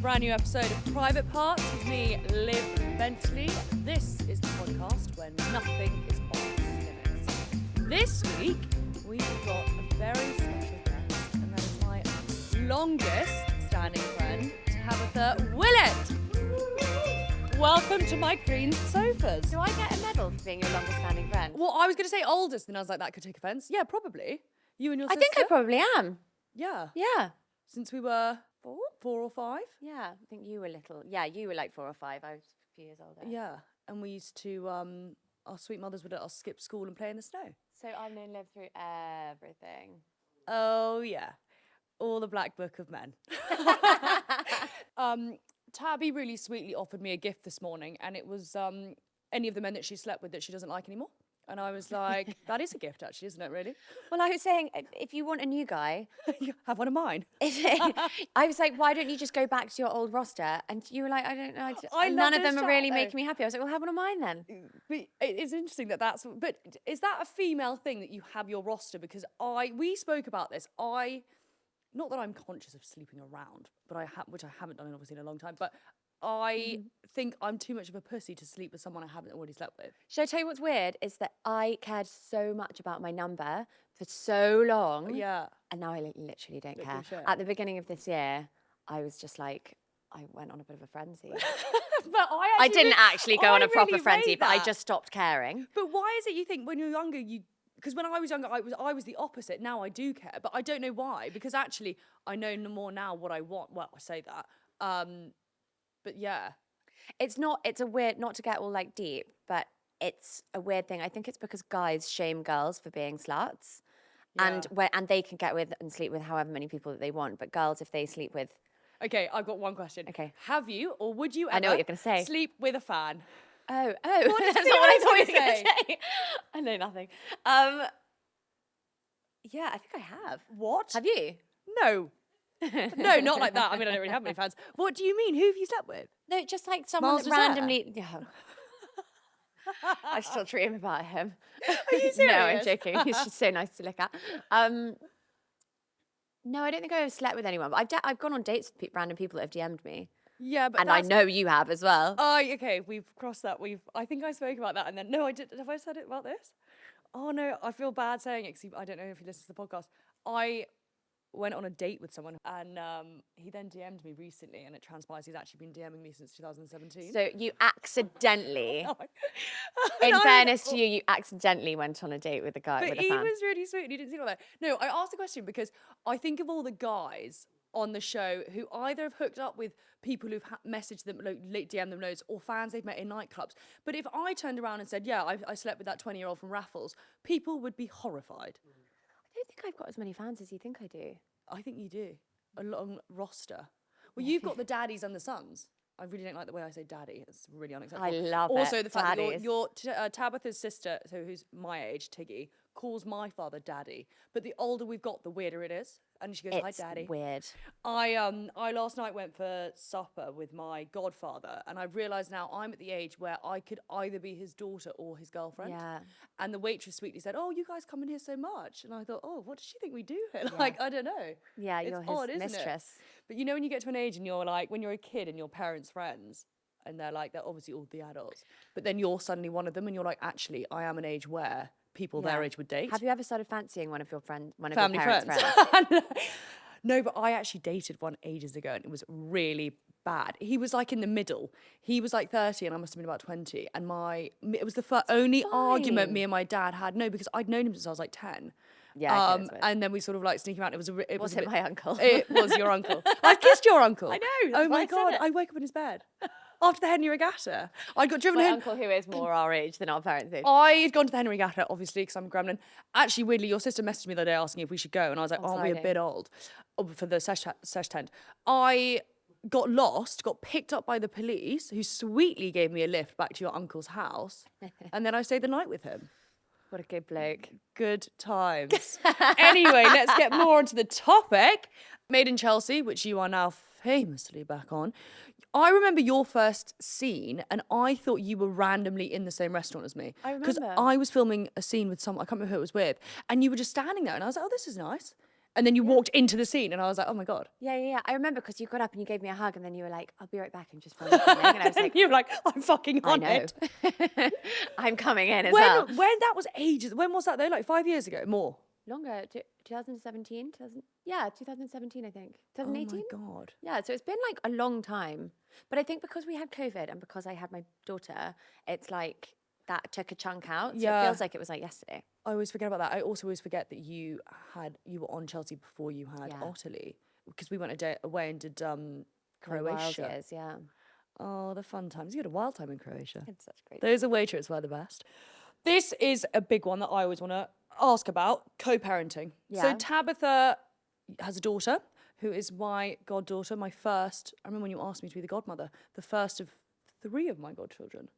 brand new episode of Private Parts with me, Liv Bentley. This is the podcast where nothing is off limits. This week, we've got a very special guest, and that is my longest standing friend, Tabitha Willett. Welcome to my green sofas. Do I get a medal for being your longest standing friend? Well, I was going to say oldest, and I was like, that could take offence. Yeah, probably. You and your sister? I think I probably am. Yeah. Yeah. Since we were... 4? 4 or 5? Yeah, I think you were little. Yeah, you were like 4 or 5. I was a few years older. Yeah, and we used to, our sweet mothers would let us skip school and play in the snow. So I've known Liv through everything. Oh, yeah. All the black book of men. Tabby really sweetly offered me a gift this morning, and it was any of the men that she slept with that she doesn't like anymore. And I was like, that is a gift, actually, isn't it, really? Well, I was saying, if you want a new guy... Have one of mine. I was like, why don't you just go back to your old roster? And you were like, I don't know. None of them are really making me happy. I was like, well, have one of mine then. But it's interesting that's... But is that a female thing that you have your roster? Because we spoke about this. Not that I'm conscious of sleeping around, but which I haven't done obviously in a long time, but I think I'm too much of a pussy to sleep with someone I haven't already slept with. Should I tell you what's weird? Is that I cared so much about my number for so long. Yeah. And now I literally don't care. Shit. At the beginning of this year, I was just like, I went on a bit of a frenzy. But I didn't actually go on a proper really frenzy, rate but I that. just stopped caring. But why is it you think when you're younger, because when I was younger, I was the opposite. Now I do care, but I don't know why. Because actually, I know more now what I want. Well, I say that. But yeah. It's a weird, not to get all like deep, but it's a weird thing. I think it's because guys shame girls for being sluts. Yeah. And they can get with and sleep with however many people that they want. But girls, if they sleep with... Okay, I've got one question. Okay. Have you, or would you ever... I know what you're going to say. Sleep with a fan? Oh. What did That's you not think what I I was thought you were gonna going to say. I know nothing. Yeah, I think I have. What? Have you? No. No, not like that. I mean, I don't really have many fans. What do you mean? Who have you slept with? No, just like someone Miles that Desert? randomly... Yeah. I still dream about him. Are you serious? No, I'm joking. He's just so nice to look at. No, I don't think I've ever slept with anyone. But I've gone on dates with random people that have DM'd me. Yeah, but And I know you have as well. Okay, we've crossed that. I think I spoke about that, and then no, I did. Have I said it about this? Oh no, I feel bad saying it. 'Cause I don't know if he listens to the podcast. I went on a date with someone, and he then DM'd me recently, and it transpires he's actually been DMing me since 2017. So you accidentally, In in fairness to you, you accidentally went on a date with a guy But with a he fan. was really sweet, and he didn't seem like that. No, I asked the question because I think of all the guys on the show who either have hooked up with people who've messaged them, DM them loads, or fans they've met in nightclubs. But if I turned around and said, yeah, I slept with that 20-year-old from Raffles, people would be horrified. I don't think I've got as many fans as you think I do. I think you do. A long roster. Well, you've got the daddies and the sons. I really don't like the way I say daddy. It's really unacceptable. I love it. Also, the fact that Daddies. your Tabitha's sister, so who's my age, Tiggy, calls my father daddy. But the older we've got, the weirder it is. And she goes, hi, daddy. It's weird. I last night went for supper with my godfather, and I've realised now I'm at the age where I could either be his daughter or his girlfriend. Yeah. And the waitress sweetly said, oh, you guys come in here so much. And I thought, oh, what does she think we do here? Like, I don't know. Yeah, It's you're his odd, isn't it? mistress. But you know when you get to an age and you're like, when you're a kid and your parents' friends, and they're obviously all the adults, but then you're suddenly one of them and you're like, actually, I am an age where people their age would date. Have you ever started fancying one of your Family parents' friends? No, but I actually dated one ages ago and it was really bad. He was like in the middle. He was like 30 and I must have been about 20. And it was the only argument me and my dad had. No, because I'd known him since I was like 10. Yeah, and then we sort of like sneak him out. Was it my uncle? It was your uncle. I've kissed your uncle. I know. Oh That's why my I said God. it. I woke up in his bed after the Henry Regatta. I got driven My home. uncle, who is more our age than our parents is. I'd gone to the Henry Regatta, obviously, because I'm a gremlin. Actually, weirdly, your sister messaged me the other day asking if we should go, and I was like, aren't we a bit old for the sesh tent? I got lost, got picked up by the police, who sweetly gave me a lift back to your uncle's house, and then I stayed the night with him. What a good bloke. Good times. Anyway, let's get more onto the topic. Made in Chelsea, which you are now famously back on. I remember your first scene, and I thought you were randomly in the same restaurant as me. I Because remember. I was filming a scene with someone, I can't remember who it was with, and you were just standing there, and I was like, oh, this is nice. And then you walked into the scene and I was like, oh my God. Yeah. I remember because you got up and you gave me a hug and then you were like, I'll be right back. I'm just filming something. And I was like, you were like, I'm fucking I on know. it. I'm coming in as well. When that was ages, when was that though? Like 5 years ago, more? Longer, 2017, 2017, I think. 2018? Oh my God. Yeah, so it's been like a long time. But I think because we had COVID and because I had my daughter, it's like that took a chunk out. So it feels like it was like yesterday. I always forget about that. I also always forget that you were on Chelsea before you had Ottilie. Because we went away and did Croatia. Wild years, yeah. Oh, the fun times. You had a wild time in Croatia. It's such great. Those away trips were the best. This is a big one that I always want to ask about, co-parenting. Yeah. So Tabitha has a daughter who is my goddaughter, my first, I remember when you asked me to be the godmother, the first of 3 of my godchildren.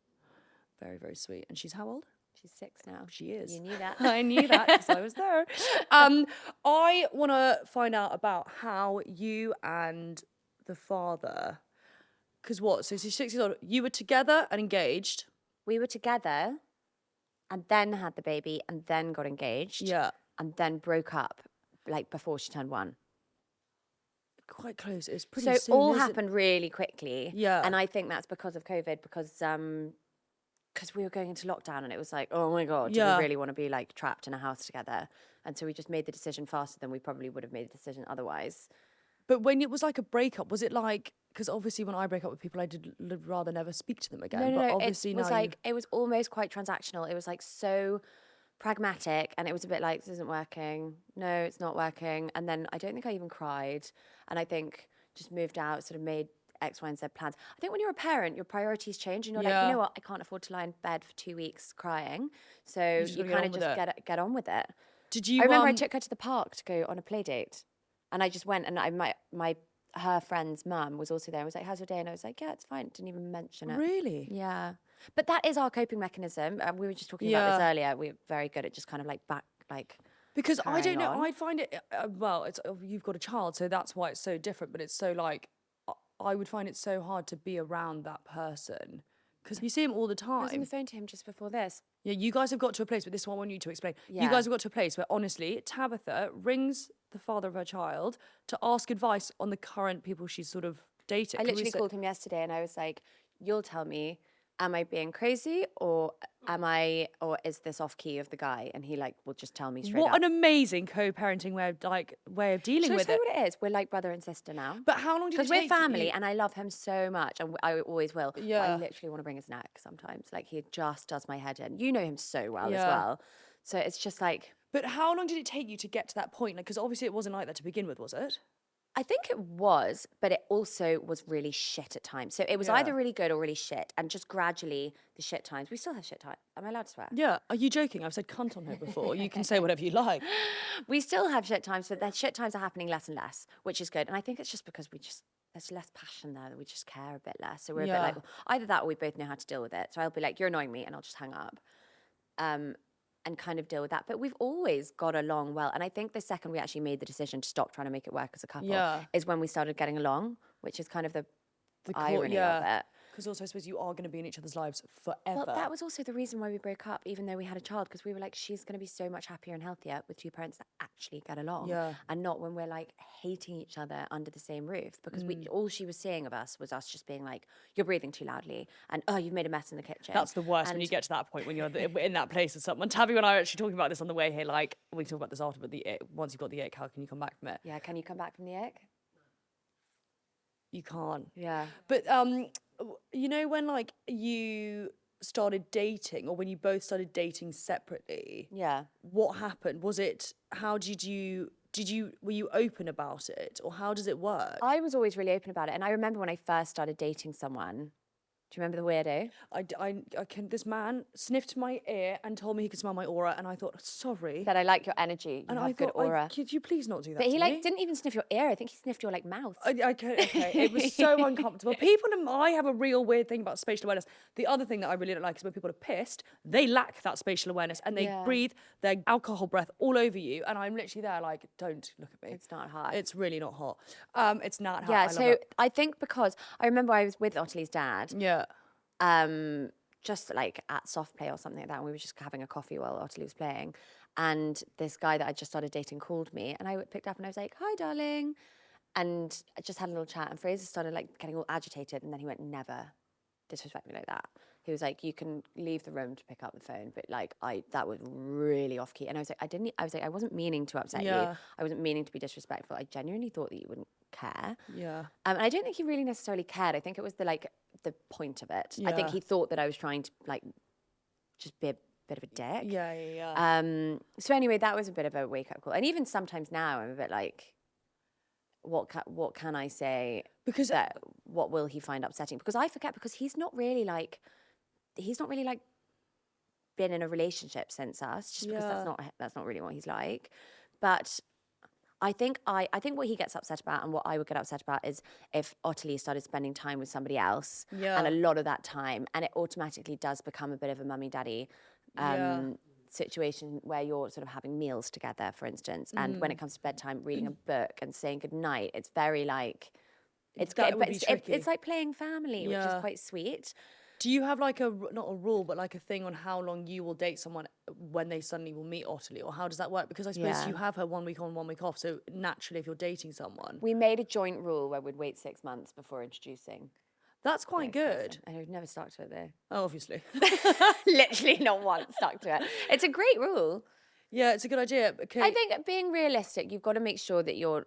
Very, very sweet. And she's how old? She's 6 now. She is. You knew that. I knew that because I was there. I want to find out about how you and the father, because what? So she's 6 years old. You were together and engaged. We were together and then had the baby and then got engaged. Yeah. And then broke up like before she turned 1. Quite close. It was pretty So soon, all isn't it? happened really quickly. Yeah. And I think that's because of COVID, because we were going into lockdown and it was like, oh my God, do we really want to be like trapped in a house together? And so we just made the decision faster than we probably would have made the decision otherwise. But when it was like a breakup, was it like, because obviously when I break up with people, I would rather never speak to them again. No, but obviously it was now like, it was almost quite transactional. It was like so pragmatic and it was a bit like, this isn't working. No, it's not working. And then I don't think I even cried. And I think just moved out, sort of made X, Y, and Z plans. I think when you're a parent, your priorities change and you're like, you know what, I can't afford to lie in bed for 2 weeks crying. So you kind of just get on with it. Did you? I remember I took her to the park to go on a play date. And I just went and her friend's mum was also there and was like, how's your day? And I was like, yeah, it's fine. Didn't even mention it. Really? Yeah. But that is our coping mechanism. We were just talking about this earlier. We're very good at just kind of because I don't know. on. I'd find it, it's you've got a child, so that's why it's so different. But it's so like, I would find it so hard to be around that person because you see him all the time. I was on the phone to him just before this. Yeah, you guys have got to a place, but this is what I want you to explain. Yeah. You guys have got to a place where honestly, Tabitha rings the father of her child to ask advice on the current people she's sort of dating. I literally called him yesterday and I was like, you'll tell me, am I being crazy or is this off key of the guy? And he will just tell me straight up. What an amazing co-parenting way of dealing with it. Shall I tell you what it is? We're like brother and sister now. But how long did it take? Because we're family and I love him so much and I always will. Yeah. But I literally want to bring his neck sometimes. Like he just does my head in. You know him so well as well. So it's just like... But how long did it take you to get to that point? Because obviously it wasn't like that to begin with, was it? I think it was, but it also was really shit at times. So it was either really good or really shit. And just gradually, the shit times, we still have shit times. Am I allowed to swear? Yeah. Are you joking? I've said cunt on here before. You can say whatever you like. We still have shit times, but the shit times are happening less and less, which is good. And I think it's just because there's less passion there, that we just care a bit less. So we're a bit like, either that or we both know how to deal with it. So I'll be like, you're annoying me, and I'll just hang up. And kind of deal with that. But we've always got along well. And I think the second we actually made the decision to stop trying to make it work as a couple is when we started getting along, which is kind of the irony of it. Because also I suppose you are going to be in each other's lives forever. Well, that was also the reason why we broke up, even though we had a child, because we were like, she's going to be so much happier and healthier with 2 parents that actually get along. Yeah. And not when we're like hating each other under the same roof. Because all she was seeing of us was us just being like, you're breathing too loudly. And, oh, you've made a mess in the kitchen. That's the worst when you get to that point when you're in that place with someone. Tabby and I are actually talking about this on the way here. Like, we can talk about this after, but once you've got the ick, how can you come back from it? Yeah, can you come back from the ick? You can't. Yeah. But you know when you started dating, or when you both started dating separately? Yeah. What happened? Were you open about it, or how does it work? I was always really open about it, and I remember when I first started dating someone. Do you remember the weirdo? This man sniffed my ear and told me he could smell my aura, and I thought, sorry. That I like your energy. You have good aura. Could you please not do that? But he to me? didn't even sniff your ear. I think he sniffed your mouth. Okay. It was so uncomfortable. I have a real weird thing about spatial awareness. The other thing that I really don't like is when people are pissed, they lack that spatial awareness and they breathe their alcohol breath all over you. And I'm literally there like, don't look at me. It's not hot. It's really not hot. It's not hot. Yeah, so I think because I remember I was with Ottilie's dad. Yeah. Just like at soft play or something like that. And we were just having a coffee while Ottilie was playing. And this guy that I just started dating called me, and I picked up and I was like, "Hi, darling," and I just had a little chat. And Fraser started like getting all agitated, and then he went, "Never disrespect me like that." He was like, "You can leave the room to pick up the phone," but like that was really off key. And I was like, I wasn't meaning to upset you. I wasn't meaning to be disrespectful. I genuinely thought that you wouldn't care. Yeah. And I don't think he really necessarily cared. I think it was the point of it. I think he thought that I was trying to like just be a bit of a dick. Yeah. So anyway, that was a bit of a wake up call. And even sometimes now I'm a bit like, what can I say? Because what will he find upsetting? Because I forget, because he's not really like been in a relationship since us, just because that's not really what he's like. But I think what he gets upset about, and what I would get upset about, is if Ottilie started spending time with somebody else, and a lot of that time, and it automatically does become a bit of a mummy daddy situation where you're sort of having meals together, for instance, and when it comes to bedtime, reading a book and saying goodnight, it's very like it's like playing family, which is quite sweet. Do you have like not a rule, but like a thing on how long you will date someone when they suddenly will meet Ottilie, or how does that work? Because I suppose you have her 1 week on, 1 week off. So naturally, if you're dating someone, we made a joint rule where we'd wait 6 months before introducing. That's quite good. And we've never stuck to it though. Oh, obviously. Literally not once stuck to it. It's a great rule. Yeah, it's a good idea. Okay. I think being realistic, you've got to make sure that you're...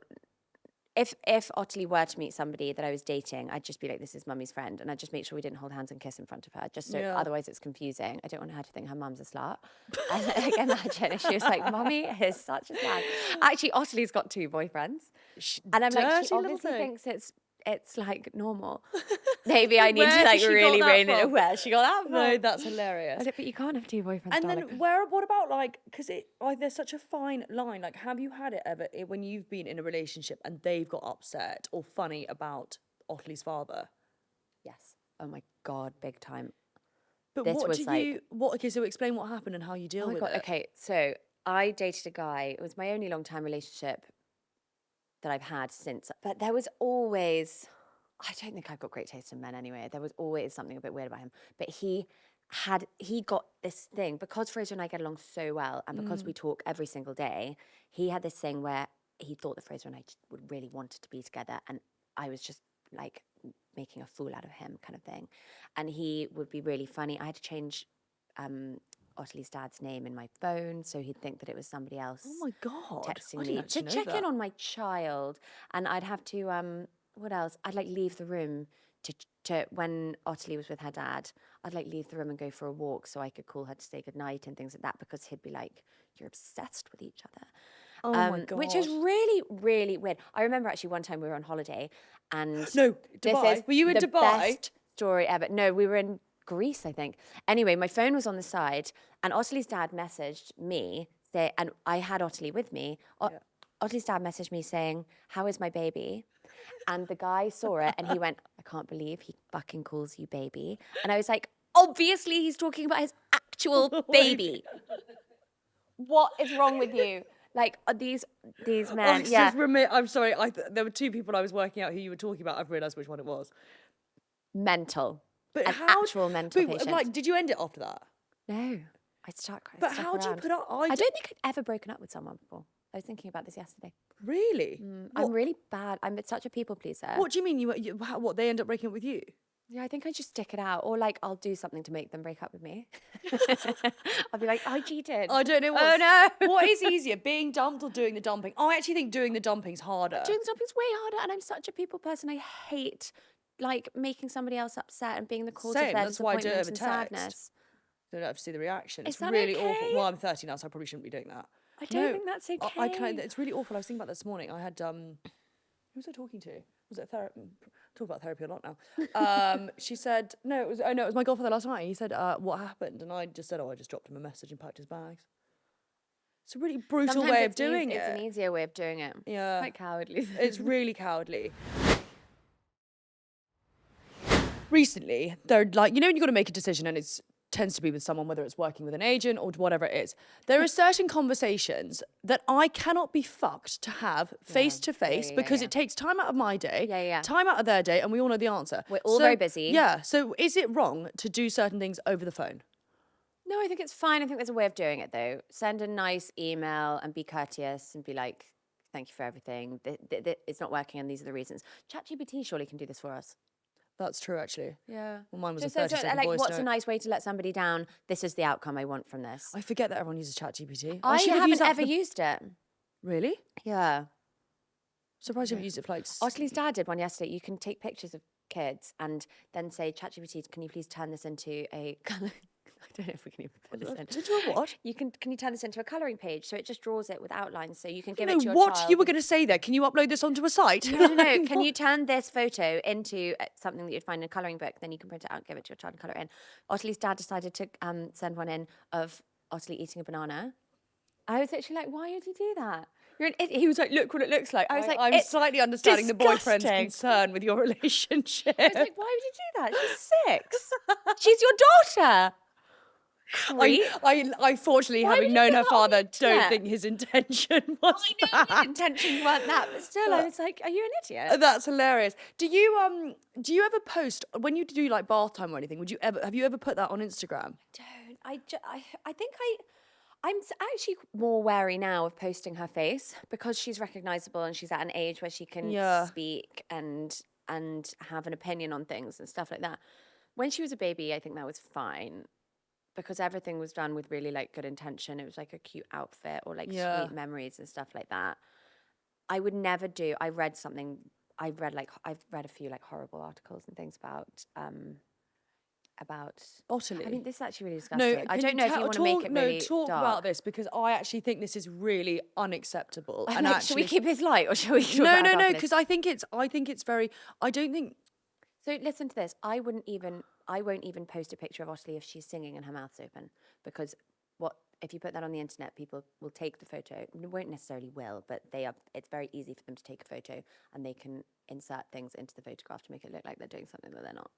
If Ottilie were to meet somebody that I was dating, I'd just be like, this is mummy's friend. And I'd just make sure we didn't hold hands and kiss in front of her. Just so otherwise it's confusing. I don't want her to think her mum's a slut. And like, imagine if she was like, mummy is such a slut. Actually, Ottilie's got 2 boyfriends. And I'm like, she obviously thinks it's like normal. Maybe I need to like really rein it. Where she got that from? No, that's hilarious. But you can't have 2 boyfriends. And then what about like, because there's such a fine line. Like, have you had it ever when you've been in a relationship and they've got upset or funny about Ottilie's father? Yes. Oh my God, big time. But okay, so explain what happened and how you deal with it. Okay, so I dated a guy. It was my only long-time relationship that I've had since, but there was always, I don't think I've got great taste in men anyway. There was always something a bit weird about him, but he got this thing, because Fraser and I get along so well, and because we talk every single day, he had this thing where he thought that Fraser and I just would really wanted to be together, and I was just like making a fool out of him kind of thing. And he would be really funny. I had to change Ottilie's dad's name in my phone, so he'd think that it was somebody else. Oh my God. Texting me to check in on my child. And I'd have to, what else? I'd like leave the room to when Ottilie was with her dad, I'd like leave the room and go for a walk so I could call her to say goodnight and things like that, because he'd be like, you're obsessed with each other. Oh my God. Which is really, really weird. I remember actually one time we were on holiday, and no, Dubai. Were you in the Dubai? Best story ever. No, we were in Greece, I think. Anyway, my phone was on the side, and Ottilie's dad messaged me, and I had Ottilie with me. Ottilie's dad messaged me saying, "How is my baby?" And the guy saw it, and he went, "I can't believe he fucking calls you baby." And I was like, obviously he's talking about his actual baby. What is wrong with you? Like, these men, I'm sorry, there were 2 people I was working out who you were talking about. I've realised which one it was. Mental. But actual mental patient. Like, did you end it after that? No. I'd start crying. But how do you put up... I don't think I'd ever broken up with someone before. I was thinking about this yesterday. Really? I'm really bad. I'm such a people pleaser. What do you mean? What, they end up breaking up with you? Yeah, I think I just stick it out. Or like, I'll do something to make them break up with me. I'll be like, I cheated. I don't know Oh no. What is easier, being dumped or doing the dumping? I actually think doing the dumping's harder. Doing the dumping's way harder, and I'm such a people person. I hate like making somebody else upset and being the cause of their disappointment and sadness. So I don't have to see the reaction. Is it's that really okay? awful. Well, I'm 30 now, so I probably shouldn't be doing that. I don't think that's okay. It's really awful. I was thinking about this morning. I had who was I talking to? Was it therapy? Talk about therapy a lot now. She said, it was my godfather last night. He said, what happened? And I just said, I just dropped him a message and packed his bags. It's a really brutal way of doing it. It's an easier way of doing it. Yeah. Quite cowardly. It's really cowardly. Recently, they're like, when you've got to make a decision and it tends to be with someone, whether it's working with an agent or whatever it is, there are certain conversations that I cannot be fucked to have face to face because it takes time out of my day, time out of their day, and we all know the answer. We're all very busy. Yeah. So is it wrong to do certain things over the phone? No, I think it's fine. I think there's a way of doing it though. Send a nice email and be courteous and be like, thank you for everything. It's not working and these are the reasons. ChatGPT surely can do this for us. That's true, actually. Yeah. Well, mine was Just a 30-second like, voice what's a note. nice way to let somebody down? This is the outcome I want from this. I forget that everyone uses ChatGPT. I should have haven't used that ever used it. Really? Yeah. Surprised you haven't used it for like... Otley's dad did one yesterday. You can take pictures of kids and then say, ChatGPT, can you please turn this into a colour? I don't know if we can even put this in. Did you what? Can you turn this into a colouring page? So it just draws it with outlines. So you can give No, it to your what child. you were going to say there? Can you upload this onto a site? No. Can you turn this photo into something that you'd find in a colouring book? Then you can print it out and give it to your child and colour it in. Otley's dad decided to send one in of Otley eating a banana. I was actually like, why would you do that? You're an idiot. He was like, look what it looks like. I was like, I'm slightly understanding disgusting. the boyfriend's concern with your relationship. I was like, why would you do that? She's 6. She's your daughter. I fortunately, Why would having you known do her that on the father, don't internet? think his intention was I know that. his intentions weren't that, but still, I was like, are you an idiot? That's hilarious. Do you ever post when you do like bath time or anything? Have you ever put that on Instagram? Don't. I think I'm actually more wary now of posting her face because she's recognisable and she's at an age where she can speak and have an opinion on things and stuff like that. When she was a baby, I think that was fine because everything was done with really like good intention. It was like a cute outfit or like sweet memories and stuff like that. I would never do. I've read a few like horrible articles and things about Otley. I mean, this is actually really disgusting. I don't know if you want to make it really talk dark. about this because I actually think this is really unacceptable. And like, should we keep his light or should we? No, because I think it's very. I don't think. So listen to this. I won't even post a picture of Otley if she's singing and her mouth's open because if you put that on the internet, people will take the photo. They won't necessarily but it's very easy for them to take a photo and they can insert things into the photograph to make it look like they're doing something that they're not.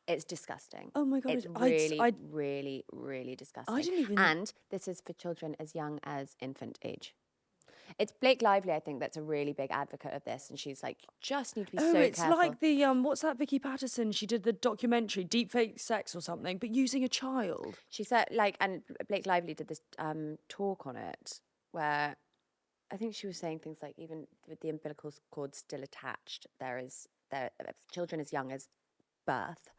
It's disgusting. Oh my God. It's really, really, really disgusting. I didn't even... And this is for children as young as infant age. It's Blake Lively, I think, that's a really big advocate of this. And she's like, just need to be so it's careful. like the, what's that Vicky Patterson? She did the documentary, Deepfake Sex or something, but using a child. She said, and Blake Lively did this talk on it where I think she was saying things like even with the umbilical cord still attached, children as young as birth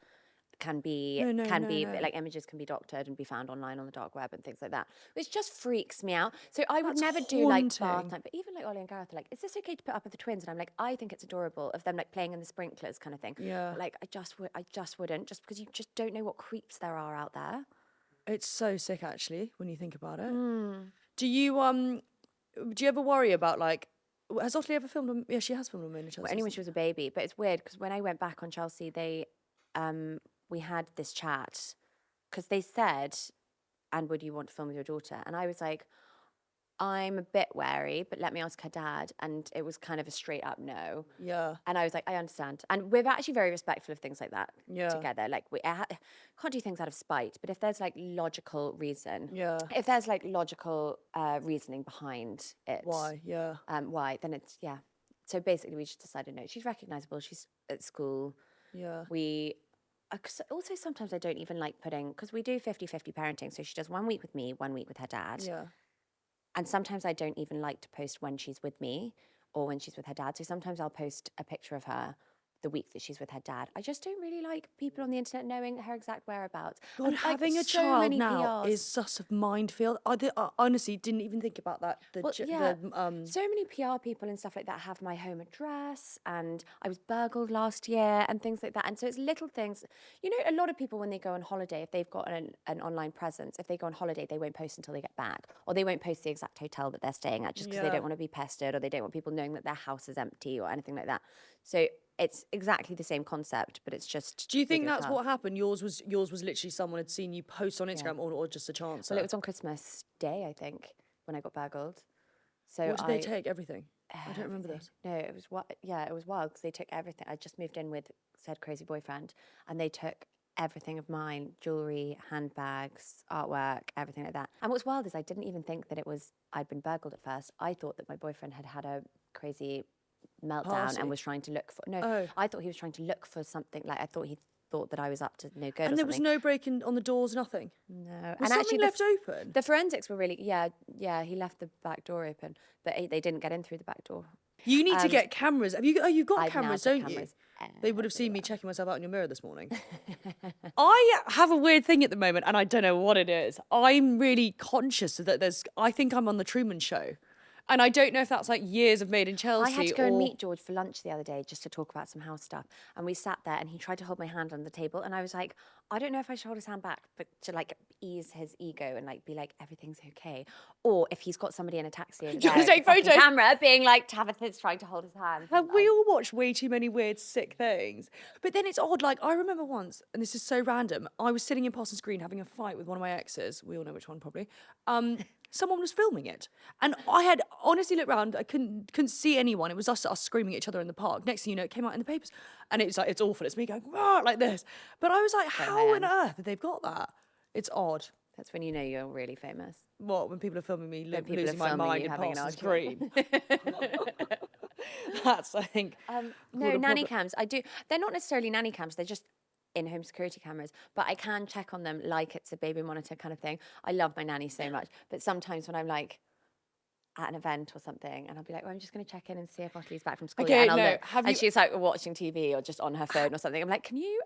can be like images can be doctored and be found online on the dark web and things like that, which just freaks me out. So I would never do like bath time, but even like Ollie and Gareth are like, is this okay to put up with the twins? And I'm like, I think it's adorable of them like playing in the sprinklers kind of thing. Yeah. But, like I just wouldn't, just because you just don't know what creeps there are out there. It's so sick actually when you think about it. Do you ever worry about like, has Otley ever filmed? Yeah, she has filmed on Chelsea. Well, only when she was a baby, but it's weird because when I went back on Chelsea, we had this chat because they said, and would you want to film with your daughter? And I was like, I'm a bit wary, but let me ask her dad. And it was kind of a straight up no. Yeah. And I was like, I understand. And we're actually very respectful of things like that together. Like we can't do things out of spite, but if there's like logical reason, if there's like logical reasoning behind it. Why? Yeah. Why? Then it's, So basically we just decided, no, she's recognisable. She's at school. Yeah. Also, sometimes I don't even like putting, because we do 50-50 parenting. So she does 1 week with me, 1 week with her dad. Yeah. And sometimes I don't even like to post when she's with me or when she's with her dad. So sometimes I'll post a picture of her the week that she's with her dad. I just don't really like people on the internet knowing her exact whereabouts. God, and, having a child now is such a minefield. I honestly didn't even think about that. So many PR people and stuff like that have my home address, and I was burgled last year and things like that. And so it's little things. You know, a lot of people when they go on holiday, if they've got an online presence, if they go on holiday, they won't post until they get back, or they won't post the exact hotel that they're staying at just because they don't want to be pestered, or they don't want people knowing that their house is empty or anything like that. So it's exactly the same concept, but it's just. Do you think that's what happened? Yours was literally someone had seen you post on Instagram, or just a chance? Well, it was on Christmas Day, I think, when I got burgled. So what did they take? Everything? I don't remember this. No, it was it was wild because they took everything. I just moved in with said crazy boyfriend, and they took everything of mine: jewelry, handbags, artwork, everything like that. And what's wild is I didn't even think that I'd been burgled at first. I thought that my boyfriend had a crazy meltdown and was trying to look for I thought he was trying to look for something. Like I thought thought that I was up to no good. And or there was something. no breaking on the doors, nothing? No. Was And something left open? The forensics were really, yeah, he left the back door open, but they didn't get in through the back door. You need to get cameras. Have you? Oh, you've got I've now cameras, got don't cameras you? They would have seen me everywhere. checking myself out in your mirror this morning. I have a weird thing at the moment, and I don't know what it is. I'm really conscious that I think I'm on the Truman Show. And I don't know if that's like years of Made in Chelsea. I had to go and meet George for lunch the other day just to talk about some house stuff. And we sat there and he tried to hold my hand on the table. And I was like, I don't know if I should hold his hand back, but to like ease his ego and like be like, everything's okay. Or if he's got somebody in a taxi over there, to take fucking photos. camera being like, Tabitha's trying to hold his hand. Have we all watched way too many weird, sick things? But then it's odd. Like, I remember once, and this is so random, I was sitting in Parsons Green having a fight with one of my exes. We all know which one, probably. Someone was filming it. And I had honestly looked around. I couldn't see anyone. It was us screaming at each other in the park. Next thing you know, it came out in the papers. And it's like, it's awful. It's me going, "Rah," like this. But I was like, how on earth did they've got that? It's odd. That's when you know you're really famous. What, when people are filming me When people losing are my filming mind you in having an Parsons argument. Green? That's, I think. No, nanny cams. I do. They're not necessarily nanny cams. They're just in-home security cameras. But I can check on them like it's a baby monitor kind of thing. I love my nanny so much. But sometimes when I'm like at an event or something, and I'll be like, well, I'm just going to check in and see if Ottilie's back from school. Okay, and I'll no, look, have and you- she's like watching TV or just on her phone or something. I'm like, can you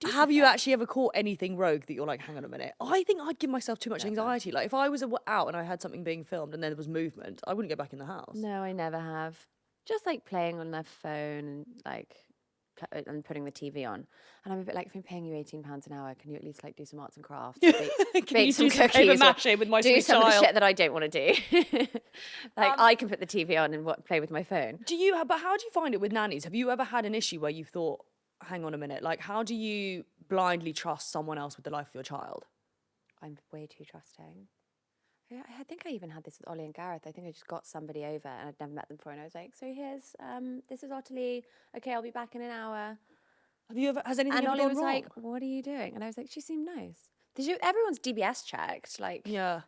do Have you something? actually ever caught anything rogue that you're like, hang on a minute? I think I'd give myself too much anxiety. Like, if I was out and I had something being filmed and then there was movement, I wouldn't go back in the house. No, I never have. Just like playing on their phone and like and putting the TV on. And I'm a bit like, if I'm paying you £18 an hour, can you at least like do some arts and crafts? Bake you some do some cookies, or papier-mâché with my do sweet some of the child? shit that I don't want to do. Like I can put the TV on and play with my phone. But how do you find it with nannies? Have you ever had an issue where you've thought, hang on a minute, like, how do you blindly trust someone else with the life of your child? I'm way too trusting. I think I even had this with Ollie and Gareth. I think I just got somebody over and I'd never met them before, and I was like, so here's this is Ottilie. Okay, I'll be back in an hour. Has anything And ever Ollie gone was wrong? like, what are you doing? And I was like, she seemed nice. Everyone's DBS checked. Like, Yeah.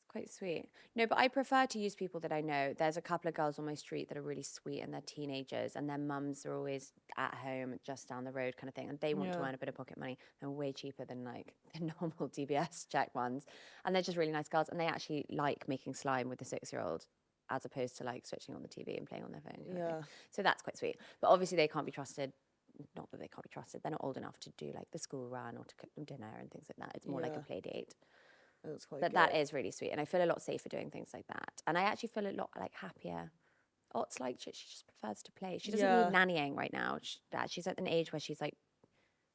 quite sweet. No, but I prefer to use people that I know. There's a couple of girls on my street that are really sweet and they're teenagers and their mums are always at home just down the road kind of thing. And they want to earn a bit of pocket money. They're way cheaper than like the normal DBS check ones. And they're just really nice girls. And they actually like making slime with the 6-year-old as opposed to like switching on the TV and playing on their phone. Kind of thing. So that's quite sweet. But obviously they can't be trusted. Not that they can't be trusted. They're not old enough to do like the school run or to cook them dinner and things like that. It's more like a play date. That's quite But good. that is really sweet, and I feel a lot safer doing things like that. And I actually feel a lot like happier. Ott's like she just prefers to play. She doesn't need nannying right now. She's at an age where she's like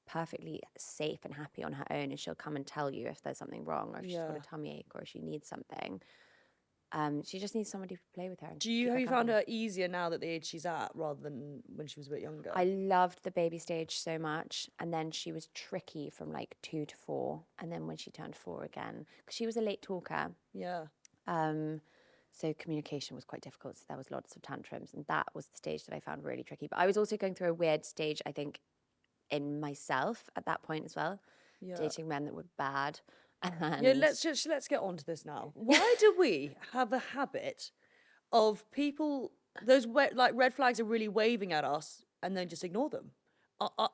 perfectly safe and happy on her own, and she'll come and tell you if there's something wrong or if she's got a tummy ache or if she needs something. She just needs somebody to play with her. And Have you found her easier now that the age she's at rather than when she was a bit younger? I loved the baby stage so much, and then she was tricky from like 2 to 4, and then when she turned 4 again, because she was a late talker. Yeah. So communication was quite difficult. So there was lots of tantrums, and that was the stage that I found really tricky. But I was also going through a weird stage, I think, in myself at that point as well, dating men that were bad. And Yeah, let's get on to this now. Why do we have a habit of people, like red flags are really waving at us and then just ignore them?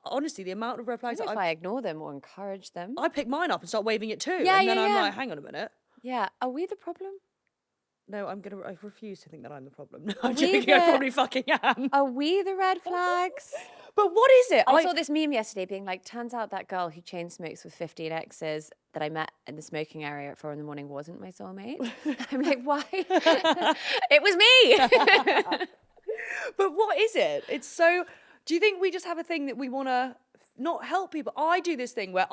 Honestly, the amount of red I flags don't know that if I ignore them or encourage them. I pick mine up and start waving it too. Yeah, and then yeah, I'm yeah. like, hang on a minute. Yeah, are we the problem? No, I refuse to think that I'm the problem. No, I'm we joking. I the- probably fucking am. Are we the red flags? But what is it? I saw this meme yesterday being like, turns out that girl who chain smokes with 15 exes that I met in the smoking area at 4 a.m. wasn't my soulmate. I'm like, why? It was me. But what is it? It's so. Do you think we just have a thing that we want to not help people? I do this thing where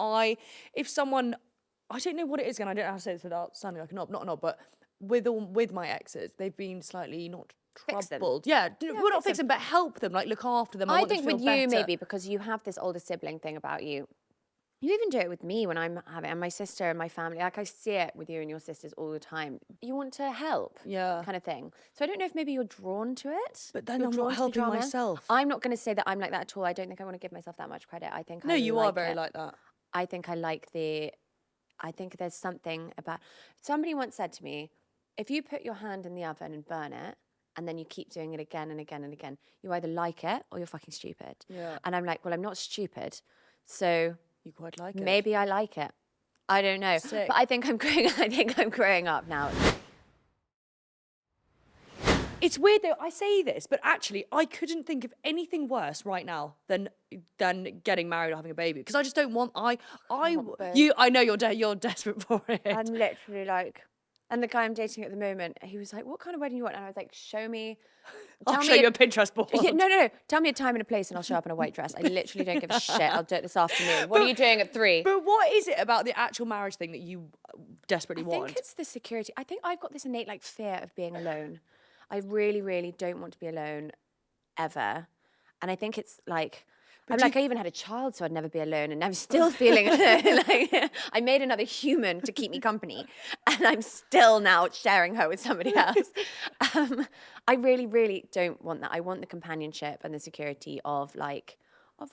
if someone, I don't know what it is, and I don't know how to say this without sounding like a knob, not a knob, but with my exes, they've been slightly not Fix them. troubled. Yeah, well, not fix them, but help them, like look after them. I want them think to feel with you, better. maybe, because you have this older sibling thing about you. You even do it with me when I'm having, and my sister and my family. Like I see it with you and your sisters all the time. You want to help, kind of thing. So I don't know if maybe you're drawn to it. But then You're I'm drawn not to the helping drama. myself. I'm not going to say that I'm like that at all. I don't think I want to give myself that much credit. I think No, you like are very it. like that. I think I like the. I think there's something about. Somebody once said to me, if you put your hand in the oven and burn it, and then you keep doing it again and again and again, you either like it or you're fucking stupid. Yeah. And I'm like, well, I'm not stupid. So You quite like it. maybe I like it. I don't know. Sick. But I think I'm growing up now. It's weird though, I say this, but actually I couldn't think of anything worse right now than getting married or having a baby. Because I just don't want, I know you're desperate for it. I'm literally like, and the guy I'm dating at the moment, he was like, what kind of wedding you want? And I was like, I'll show you a Pinterest board. Yeah, no. Tell me a time and a place and I'll show up in a white dress. I literally don't give a shit. I'll do it this afternoon. What are you doing at 3? But what is it about the actual marriage thing that you desperately want? I think it's the security. I think I've got this innate like fear of being alone. I really, really don't want to be alone ever. And I think it's like, I even had a child, so I'd never be alone, and I'm still feeling alone. Like, I made another human to keep me company, and I'm still now sharing her with somebody else. I really, really don't want that. I want the companionship and the security of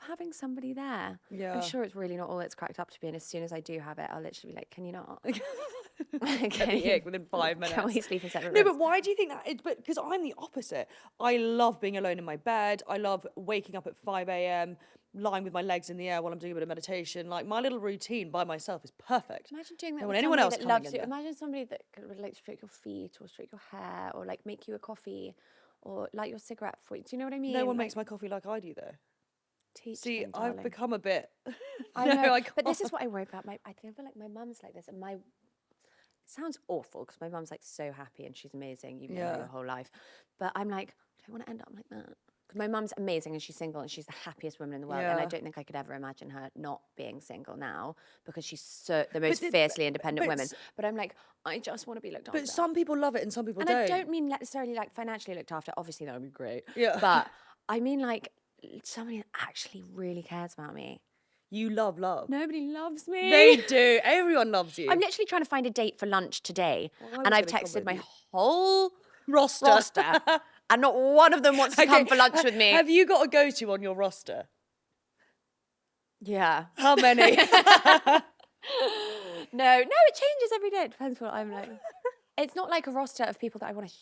having somebody there. Yeah. I'm sure it's really not all it's cracked up to be, and as soon as I do have it, I'll literally be like, can you not? Within 5 minutes. Can we sleep in separate No, rooms? but why do you think that? But because I'm the opposite. I love being alone in my bed. I love waking up at 5 a.m, lying with my legs in the air while I'm doing a bit of meditation. Like my little routine by myself is perfect. Imagine doing that Don't with want anyone else somebody that coming loves in you. there. Imagine somebody that would like stroke your feet or stroke your hair or like make you a coffee or light your cigarette for you. Do you know what I mean? No one Like, makes my coffee like I do though. teach See, them, I've darling. become a bit. I No, know, I but this can't. is what I worry about. I feel like my mum's like this, and it sounds awful because my mum's like so happy and she's amazing. You've known her Yeah. your whole life, but I'm like, I don't want to end up like that. Because my mum's amazing and she's single and she's the happiest woman in the world, and I Yeah. don't think I could ever imagine her not being single now because she's the most fiercely independent woman. But I'm like, I just want to be looked after. But some people love it and some people And don't. I don't mean necessarily like financially looked after. Obviously, that would be great. Yeah. But I mean like somebody that actually really cares about me. You love love. Nobody loves me. They do. Everyone loves you. I'm literally trying to find a date for lunch today. Well, I And was I've gonna come texted with my you. whole roster. and not one of them wants to come for lunch with me. Have you got a go-to on your roster? Yeah. How many? No, it changes every day. It depends what I'm like. It's not like a roster of people that I want to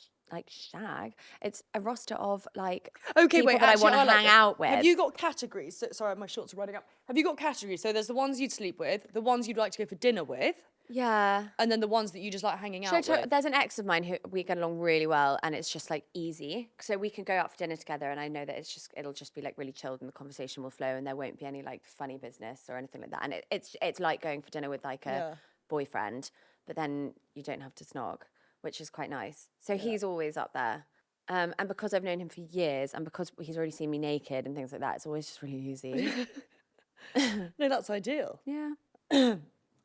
shag. It's a roster of like Okay, people wait. that Actually, I want to hang out with. Have you got categories? Sorry, my shorts are running up. Have you got categories? So there's the ones you'd sleep with, the ones you'd like to go for dinner with, Yeah. and then the ones that you just like hanging out with. There's an ex of mine who we get along really well, and it's just like easy. So we can go out for dinner together, and I know that it'll just be like really chilled, and the conversation will flow, and there won't be any like funny business or anything like that. And it's like going for dinner with like a boyfriend, but then you don't have to snog, which is quite nice. So he's always up there. And because I've known him for years, and because he's already seen me naked and things like that, it's always just really easy. No, that's ideal. Yeah.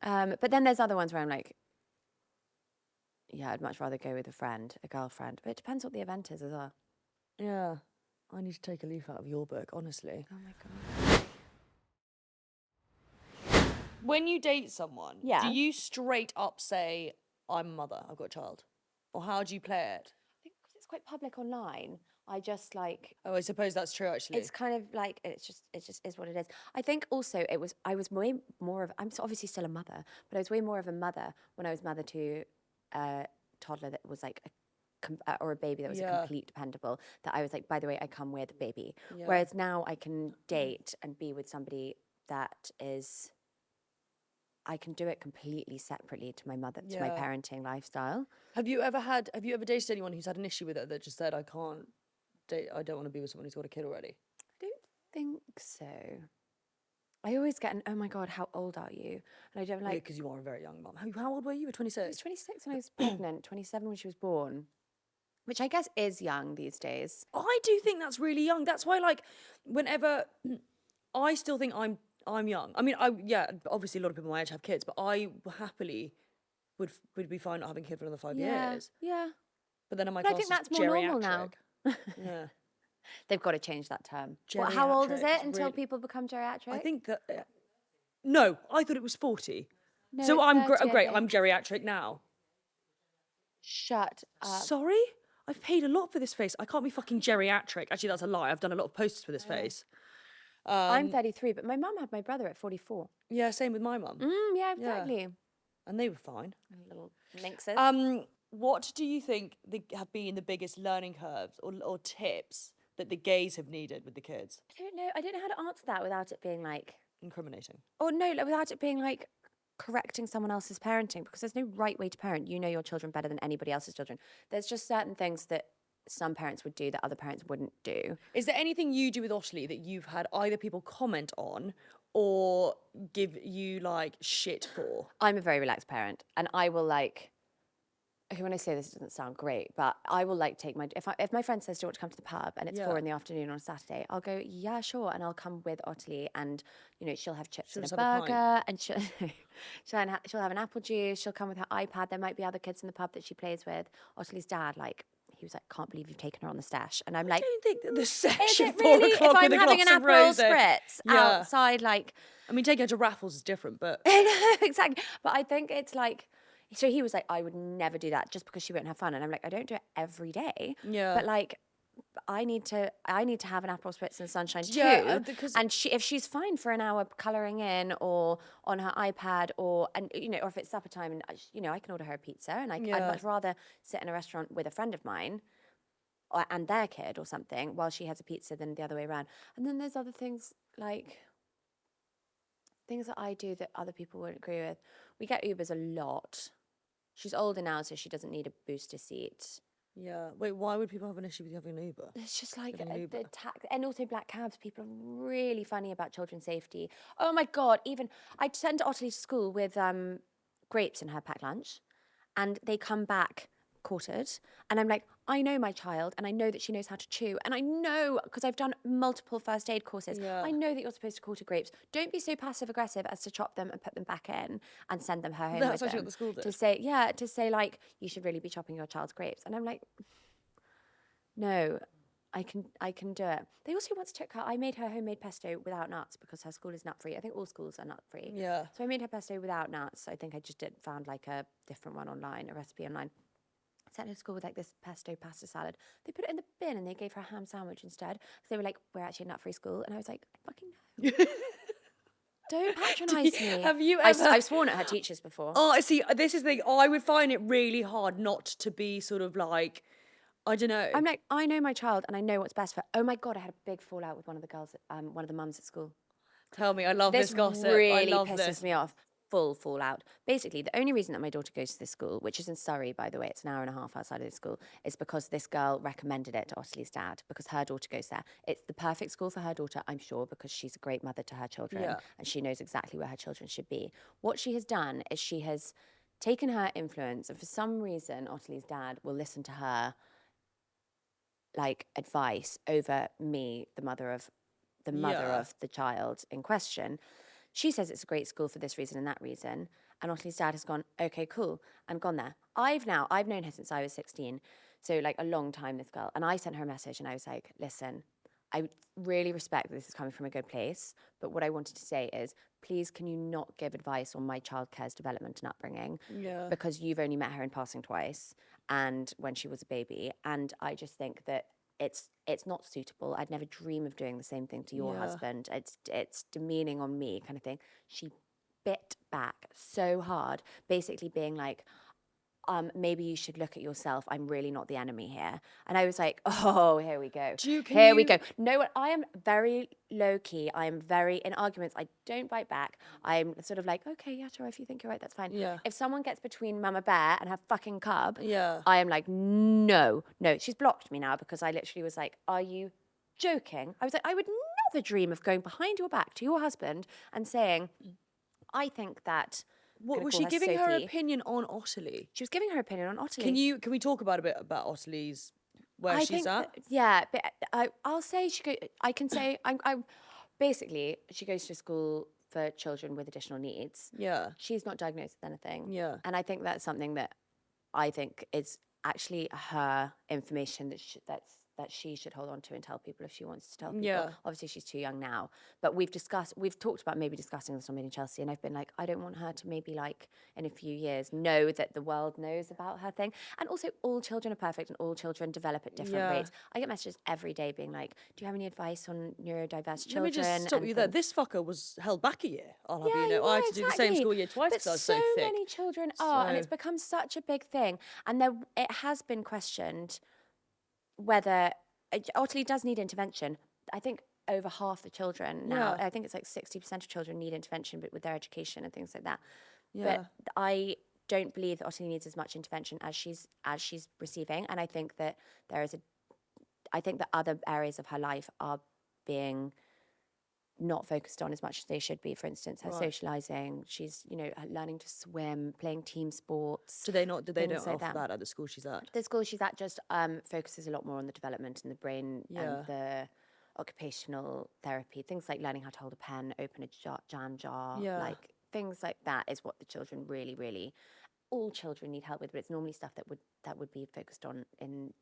But then there's other ones where I'm like, yeah, I'd much rather go with a girlfriend. But it depends what the event is as well. Yeah. I need to take a leaf out of your book, honestly. Oh my God. When you date someone, Yeah. do you straight up say, I'm a mother, I've got a child? Or how do you play it? I think because it's quite public online, I just like, Oh, I suppose that's true, actually. it's kind of like, it just is what it is. I think also I was way more of, I'm obviously still a mother, but I was way more of a mother when I was mother to a toddler that was like or a baby that was a complete dependable, that I was like, by the way, I come with a baby. Yeah. Whereas now I can date and be with somebody that is, I can do it completely separately to my to my parenting lifestyle. Have you ever dated anyone who's had an issue with it that just said, I can't date, I don't want to be with someone who's got a kid already? I don't think so. I always get an, oh my God, how old are you? And I don't like, Because you are a very young mum. How old were you? You were 26? I was 26 when I was pregnant, 27 when she was born, which I guess is young these days. I do think that's really young. That's why, like, whenever I still think I'm young. I mean, obviously a lot of people my age have kids, but I happily would be fine not having a kid for another 5 years. Yeah. But then But I think that's more normal now. Yeah. They've got to change that term. Geriatric. How old is it It's until really- people become geriatric? I think that... no, I thought it was 40. No, So it's I'm 30, I great. think. I'm geriatric now. Shut up. Sorry? I've paid a lot for this face. I can't be fucking geriatric. Actually, that's a lie. I've done a lot of posters for this face. I'm 33, but my mum had my brother at 44. Yeah, same with my mum. Yeah, exactly. And they were fine. Little minxes. What do you think have been the biggest learning curves or tips that the gays have needed with the kids? I don't know how to answer that without it being like incriminating. Or no, like, without it being like correcting someone else's parenting, because there's no right way to parent. You know your children better than anybody else's children. There's just certain things that some parents would do that other parents wouldn't do. Is there anything you do with Ottilie that you've had either people comment on or give you like shit for? I'm a very relaxed parent, and I will like. Okay, when I say this, it doesn't sound great, but I will like take my if my friend says, "Do you want to come to the pub?" and it's 4 p.m. on a Saturday, I'll go, "Yeah, sure," and I'll come with Ottilie, and she'll have chips and a burger, and she'll have an apple juice. She'll come with her iPad. There might be other kids in the pub that she plays with. Ottilie's dad, like, he was like, "Can't believe you've taken her on the stash," and I'm like, I don't think that the sesh "Is at it 4 really? o'clock If I'm with a having an glass of Aperol rosé. spritz outside, like." I mean, taking her to Raffles is different, but I know, exactly. But I think it's like, so he was like, I would never do that just because she won't have fun. And I'm like, I don't do it every day. Yeah. But like, I need to have an Aperol spritz in the sunshine too. Yeah, because and if she's fine for an hour colouring in or on her iPad or if it's supper time and I can order her a pizza, and I'd much rather sit in a restaurant with a friend of mine and their kid or something while she has a pizza than the other way around. And then there's other things like things that I do that other people wouldn't agree with. We get Ubers a lot. She's older now, so she doesn't need a booster seat. yeah. Wait, why would people have an issue with you having an Uber? It's just like Having an Uber? the tax, and also black cabs. People are really funny about children's safety. Oh my God! Even I sent Ottilie to school with grapes in her packed lunch, and they come back quartered, and I'm like, I know my child, and I know that she knows how to chew, and I know because I've done multiple first aid courses. Yeah. I know that you're supposed to quarter grapes. Don't be so passive aggressive as to chop them and put them back in and send them her home That's with actually them. what the school did. To say like you should really be chopping your child's grapes, and I'm like, no. I can do it. They also once took her. I made her homemade pesto without nuts because her school is nut free. I think all schools are nut free. Yeah. So I made her pesto without nuts. I think I just found like a different one online, a recipe online. Sent her to school with like this pesto pasta salad. They put it in the bin and they gave her a ham sandwich instead. So they were like, "We're actually a nut-free school," and I was like, "I fucking know." Don't patronise me. Have you ever? I've sworn at her teachers before. Oh, I see. This is the thing. I would find it really hard not to be sort of like, I don't know. I'm like, I know my child and I know what's best for. Oh my God, I had a big fallout with one of the girls, one of the mums at school. Tell me, I love this gossip. Really I love pisses this. me off. Full fallout. Basically, the only reason that my daughter goes to this school, which is in Surrey, by the way, it's an hour and a half outside of this school, is because this girl recommended it to Ottilie's dad because her daughter goes there. It's the perfect school for her daughter, I'm sure, because she's a great mother to her children and she knows exactly where her children should be. What she has done is she has taken her influence, and for some reason, Ottilie's dad will listen to her like advice over me, the mother of the child in question. She says it's a great school for this reason and that reason. And Ottilie's dad has gone, okay, cool, and gone there. I've known her since I was 16. So like a long time, this girl. And I sent her a message and I was like, listen, I really respect that this is coming from a good place. But what I wanted to say is, please, can you not give advice on my childcare's development and upbringing? Yeah. Because you've only met her in passing twice and when she was a baby. And I just think that it's not suitable. I'd never dream of doing the same thing to your husband. It's demeaning on me, kind of thing. She bit back so hard, basically being like, maybe you should look at yourself. I'm really not the enemy here. And I was like, oh, here we go. We go. No, what I am very low key. I am very, in arguments, I don't bite back. I'm sort of like, okay, yeah, sure, if you think you're right, that's fine. Yeah. If someone gets between Mama Bear and her fucking cub, Yeah. I am like, no. She's blocked me now because I literally was like, are you joking? I was like, I would never dream of going behind your back to your husband and saying, I think that... What was she giving her opinion on Ottilie? She was giving her opinion on Ottilie. Can we talk about a bit about Ottilie's where she's at? I'll say I can say I basically she goes to school for children with additional needs. Yeah. She's not diagnosed with anything. Yeah. And I think that's something that I think is actually her information that she should hold on to and tell people if she wants to tell people. Yeah. Obviously, she's too young now. But we've talked about maybe discussing this on Made in Chelsea, and I've been like, I don't want her to maybe like in a few years know that the world knows about her thing. And also, all children are perfect and all children develop at different rates. I get messages every day being like, do you have any advice on neurodiverse children? Let me just stop you there. This fucker was held back a year. I'll have you know. I had to do the same school year twice because I was so thick. So many children are, and it's become such a big thing. And it has been questioned whether Ottilie does need intervention. I think over half the children now. Yeah. I think it's like 60% of children need intervention, but with their education and things like that. Yeah. But I don't believe that Ottilie needs as much intervention as she's receiving, and I think that I think that other areas of her life are being not focused on as much as they should be. For instance, her socializing, she's, learning to swim, playing team sports. Do they don't things like offer that at the school she's at? The school she's at just focuses a lot more on the development in the brain and the occupational therapy, things like learning how to hold a pen, open a jam jar, like things like that is what the children really, really, all children need help with, but it's normally stuff that would be focused on in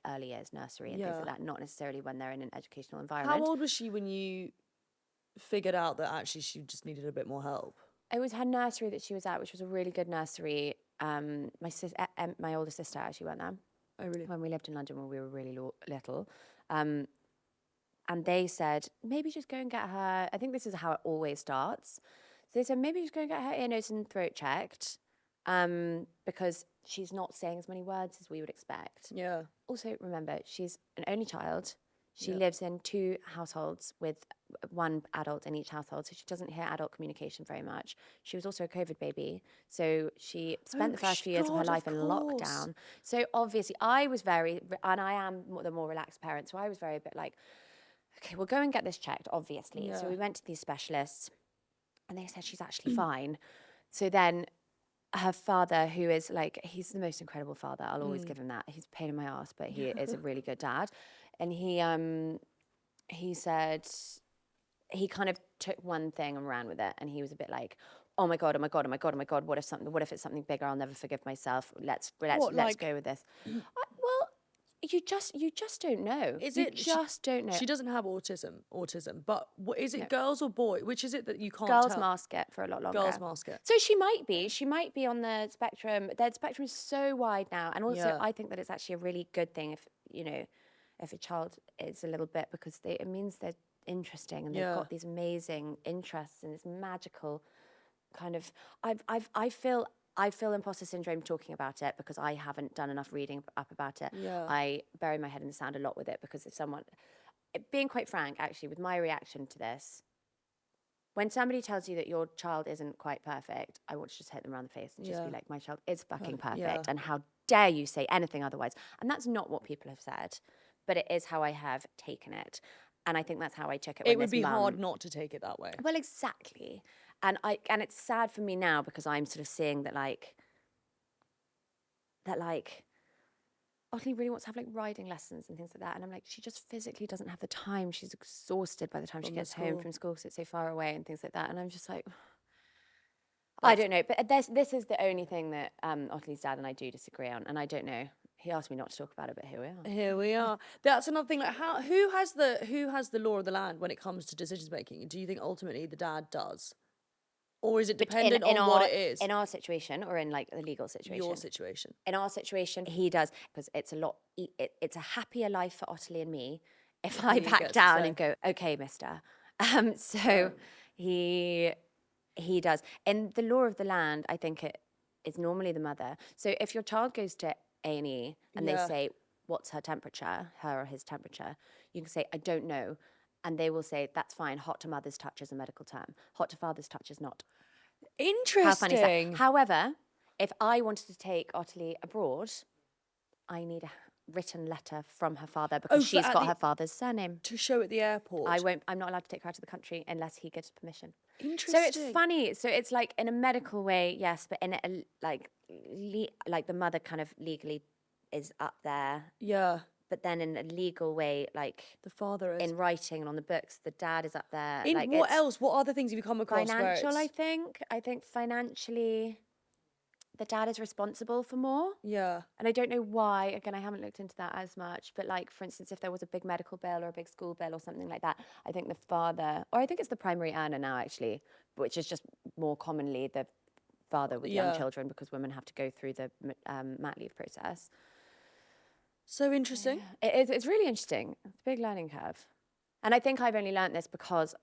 early years, nursery and things like that, not necessarily when they're in an educational environment. How old was she when you figured out that actually she just needed a bit more help? It was her nursery that she was at, which was a really good nursery. My older sister actually went there. Oh, really? When we lived in London when we were really little. And they said, maybe just go and get her, I think this is how it always starts. So they said, maybe just go and get her ear, nose and throat checked because she's not saying as many words as we would expect. Yeah. Also, remember, she's an only child. She lives in 2 households with 1 adult in each household, so she doesn't hear adult communication very much. She was also a COVID baby, so she spent the first few years of her life in lockdown. So obviously, I was and I am the more relaxed parent, so I was a bit like, okay, we'll go and get this checked, obviously. So we went to these specialists, and they said she's actually fine. So then her father, who is like, he's the most incredible father. I'll always give him that. He's a pain in my ass, but he is a really good dad. And he said, he kind of took one thing and ran with it. And he was a bit like, oh my God, oh my God, oh my God, oh my God. What if it's something bigger? I'll never forgive myself. Let's go with this. Well, you just don't know. You just don't know. She doesn't have autism, but is it girls or boys? Which is it that you can't Girls tell? mask it for a lot longer. Girls mask it. So she might be on the spectrum. The spectrum is so wide now. And also I think that it's actually a really good thing if a child is a little bit, because it means they're interesting and they've got these amazing interests and this magical kind of, I feel imposter syndrome talking about it because I haven't done enough reading up about it. I bury my head in the sand a lot with it because being quite frank, actually, with my reaction to this, when somebody tells you that your child isn't quite perfect, I want to just hit them around the face and just be like, my child is fucking perfect. And how dare you say anything otherwise? And that's not what people have said, but it is how I have taken it. And I think that's how I took it. It would be hard not to take it that way. Well, exactly. And it's sad for me now because I'm sort of seeing that Ottilie really wants to have like riding lessons and things like that. And I'm like, she just physically doesn't have the time. She's exhausted by the time she gets home from school because it's so far away and things like that. And I'm just like, I don't know. But this is the only thing that Ottilie's dad and I do disagree on. And I don't know. He asked me not to talk about it, but here we are. Here we are. That's another thing. Like, who has the law of the land when it comes to decision making? Do you think ultimately the dad does, or is it dependent on what it is? In our situation, or in like the legal situation? Your situation. In our situation, he does, because it's it's a happier life for Ottilie and me if I back down and go, okay, mister. So he does. In the law of the land, I think it's normally the mother. So if your child goes to A&E and they say, what's her temperature, her or his temperature, you can say, I don't know. And they will say, that's fine. Hot to mother's touch is a medical term. Hot to father's touch is not. Interesting. How funny is that? However, if I wanted to take Ottilie abroad, I need a written letter from her father because she's got her father's surname. To show at the airport. I'm not allowed to take her out of the country unless he gives permission. Interesting. So it's funny. So it's like in a medical way, yes, but in a, like the mother kind of legally is up there. Yeah. But then in a legal way, like the father is in writing and on the books, the dad is up there. In like, what else? What other things have you come across? Financial, I think. I think financially, the dad is responsible for more. Yeah. And I don't know why. Again, I haven't looked into that as much. But like, for instance, if there was a big medical bill or a big school bill or something like that, I think the father, or I think it's the primary earner now actually, which is just more commonly the father with young children because women have to go through the mat leave process. So interesting. Yeah. It is. It's really interesting. It's a big learning curve. And I think I've only learnt this because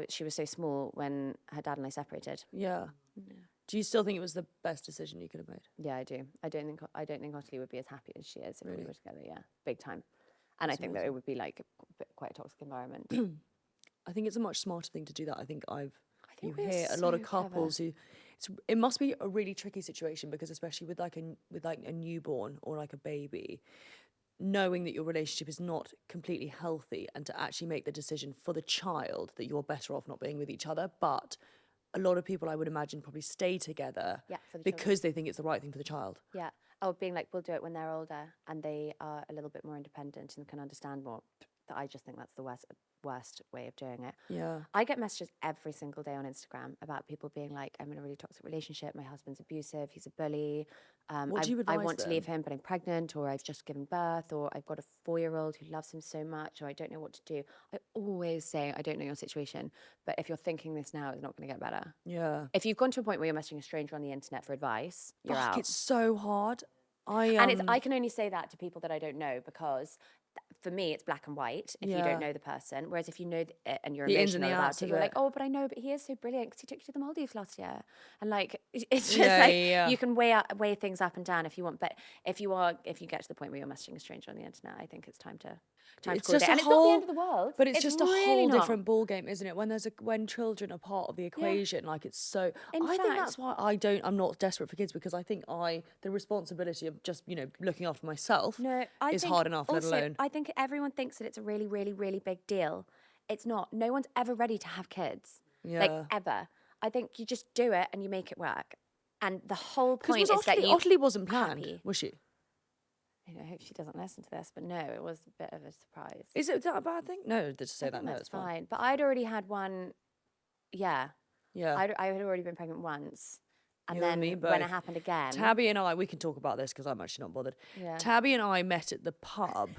she was so small when her dad and I separated. Yeah. Do you still think it was the best decision you could have made? Yeah, I do. I don't think Ottilie would be as happy as she is if we were together. Yeah, big time. And I think that it would be like quite a toxic environment. I think it's a much smarter thing to do that. I think you we're hear a lot of so clever. couples who it must be a really tricky situation, because especially with like a newborn or like a baby, knowing that your relationship is not completely healthy, and to actually make the decision for the child that you're better off not being with each other. But a lot of people, I would imagine, probably stay together for the because children. they think it's the right thing for the child. Yeah. Oh, being like, we'll do it when they're older and they are a little bit more independent and can understand more. I just think that's the worst way of doing it. Yeah. I get messages every single day on Instagram about people being like, I'm in a really toxic relationship. My husband's abusive. He's a bully. What do you I advise want to them? leave him, but I'm pregnant, or I've just given birth, or I've got a 4-year-old who loves him so much, or I don't know what to do. I always say, I don't know your situation, but if you're thinking this now, it's not going to get better. Yeah. If you've gone to a point where you're messaging a stranger on the internet for advice, you're out. It's so hard. And I can only say that to people that I don't know, because for me, it's black and white if you don't know the person. Whereas if you know it and you're The ins and emotional the about outs it, of you're it. like, oh, but I know, but he is so brilliant because he took you to the Maldives last year. And like, it's just you can weigh things up and down if you want. But if you get to the point where you're messaging a stranger on the internet, I think it's time to It's call it just a day. And it's not the end of the world. But it's just a really whole not. different ball game, isn't it? When children are part of the equation, like it's so. In I think fact- that's why I'm not desperate for kids, because I think the responsibility of just looking after myself is hard enough. Also, let alone. I think everyone thinks that it's a really, really, really big deal. It's not. No one's ever ready to have kids. Like Yeah. ever. I think you just do it and you make it work. And the whole point Because is that you Ottilie wasn't planned, happy. was she? I hope she doesn't listen to this, but no, it was a bit of a surprise. Is it that a bad thing? No, to say I that. think No, that's it's fine. fine. But I'd already had one. Yeah, Yeah. I had already been pregnant once, and You and then me when it both. happened again, Tabby and I, we can talk about this because I'm actually not bothered. Yeah. Tabby and I met at the pub,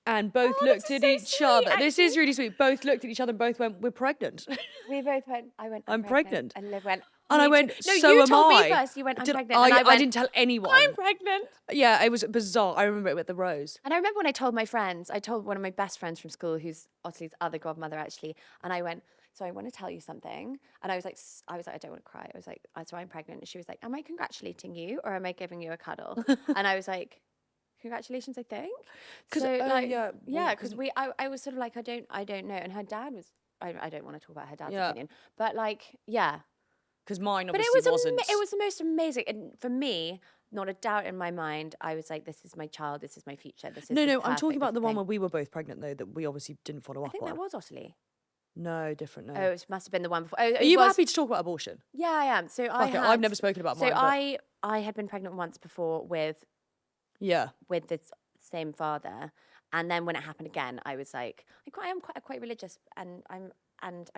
and both Oh, looked this at is so each sweet, other. This is actually. really sweet. Both looked at each other and both went, "We're pregnant." we both went. I went. I'm pregnant. And Liv went. And I "Me went, too." No, so you am told I. me first. You went, I'm Did pregnant. And I I went, didn't tell anyone. I'm pregnant. Yeah, it was bizarre. I remember it with the rose. And I remember when I told my friends, I told one of my best friends from school, who's Ottilie's other godmother actually, and I went, so I want to tell you something. And I was like, I don't want to cry. I was like, so I'm pregnant. And she was like, am I congratulating you or am I giving you a cuddle? And I was like, congratulations, I think. 'Cause, So like, yeah, because I was sort of like, I don't know. And her dad was, I don't want to talk about her dad's Yeah. opinion, but like, yeah. Because mine But obviously it wasn't. was the most amazing. And for me, not a doubt in my mind, I was like, this is my child, this is my future, this is No, the I'm talking perfect about the one thing. where we were both pregnant, though, that we obviously didn't follow I up think on. that was Ottilie. No, different. No. Oh, it must have been the one before. Oh, Are you happy to talk about abortion? Yeah, I am. So I've never spoken about mine. So but I had been pregnant once before with yeah. the same father, and then when it happened again, I was like, I am quite religious, and I'm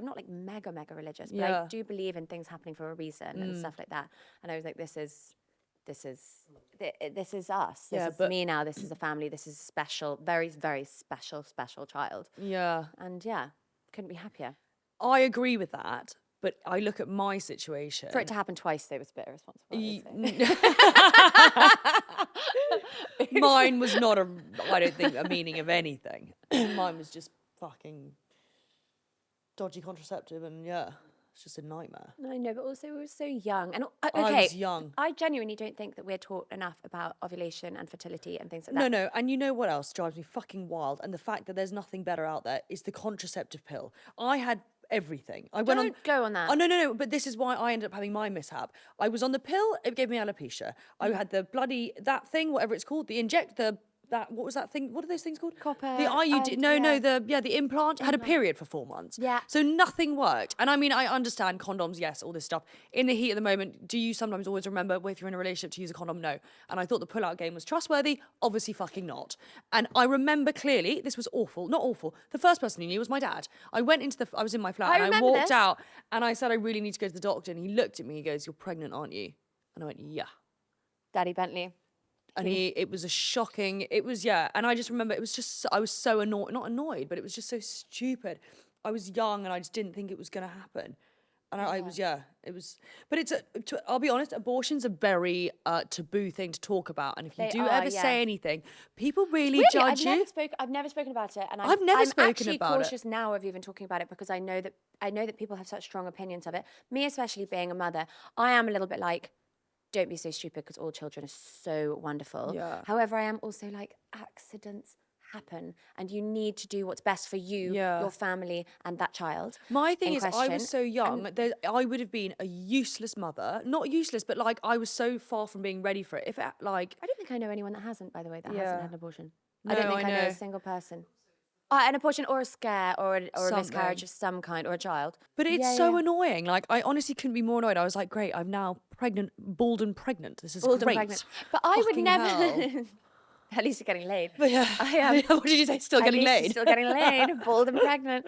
not like mega religious, but Yeah. I do believe in things happening for a reason and stuff like that. And I was like, this is us. This Yeah, is but- me now. This is a family. This is a special, very very special child. Yeah. And yeah, couldn't be happier. I agree with that, but I look at my situation. For it to happen twice, though, was a bit irresponsible. I would say. Mine was not I don't think, a meaning of anything. Mine was just fucking dodgy contraceptive, and yeah, it's just a nightmare. I know, but also we were so young. And okay, I was young. I genuinely don't think that we're taught enough about ovulation and fertility and things like that. No, and you know what else drives me fucking wild? And the fact that there's nothing better out there is the contraceptive pill. I had everything. I went on. Don't go on that. Oh no! But this is why I ended up having my mishap. I was on the pill. It gave me alopecia. I had the bloody that thing, whatever it's called, what was that thing? What are those things called? Copper, The IUD. No, yeah. the implant. I had a period for 4 months. Yeah. So nothing worked. And I mean, I understand condoms, yes, all this stuff. In the heat of the moment, do you sometimes always remember if you're in a relationship to use a condom? No. And I thought the pull-out game was trustworthy. Obviously fucking not. And I remember clearly, this was awful. Not awful. The first person who knew was my dad. I was in my flat I and I remember walked this. out and I said, I really need to go to the doctor. And he looked at me, he goes, you're pregnant, aren't you? And I went, yeah. Daddy Bentley. And it was a shocking, and I just remember it was just, I was so annoyed, not annoyed, but it was just so stupid. I was young and I just didn't think it was going to happen. And I'll be honest, abortion's a very taboo thing to talk about. And if you They do are, ever yeah. say anything, people really Really, judge you. I've never spoken about it, and I've never I'm spoken actually about it. cautious now of even talking about it because I know that people have such strong opinions of it. Me, especially being a mother, I am a little bit like, don't be so stupid because all children are so wonderful. Yeah. However, I am also like, accidents happen, and you need to do what's best for you, Yeah. your family, and that child. My thing in is, I question. was so young, I would have been a useless mother. Not useless, but like I was so far from being ready for it. If it, like, I don't think I know anyone that hasn't, by the way, that hasn't Yeah. had an abortion. No, I don't think I I know know. a single person. An abortion or a scare or a miscarriage Something. of some kind or a child. But it's Yeah, so yeah. annoying. Like, I honestly couldn't be more annoyed. I was like, great, I'm now pregnant, bald and pregnant. This is Bald and great. pregnant. But I would Fucking never. hell. At least you're getting laid. But yeah. What did you say? Still At getting least you're laid? still getting laid, bald and pregnant.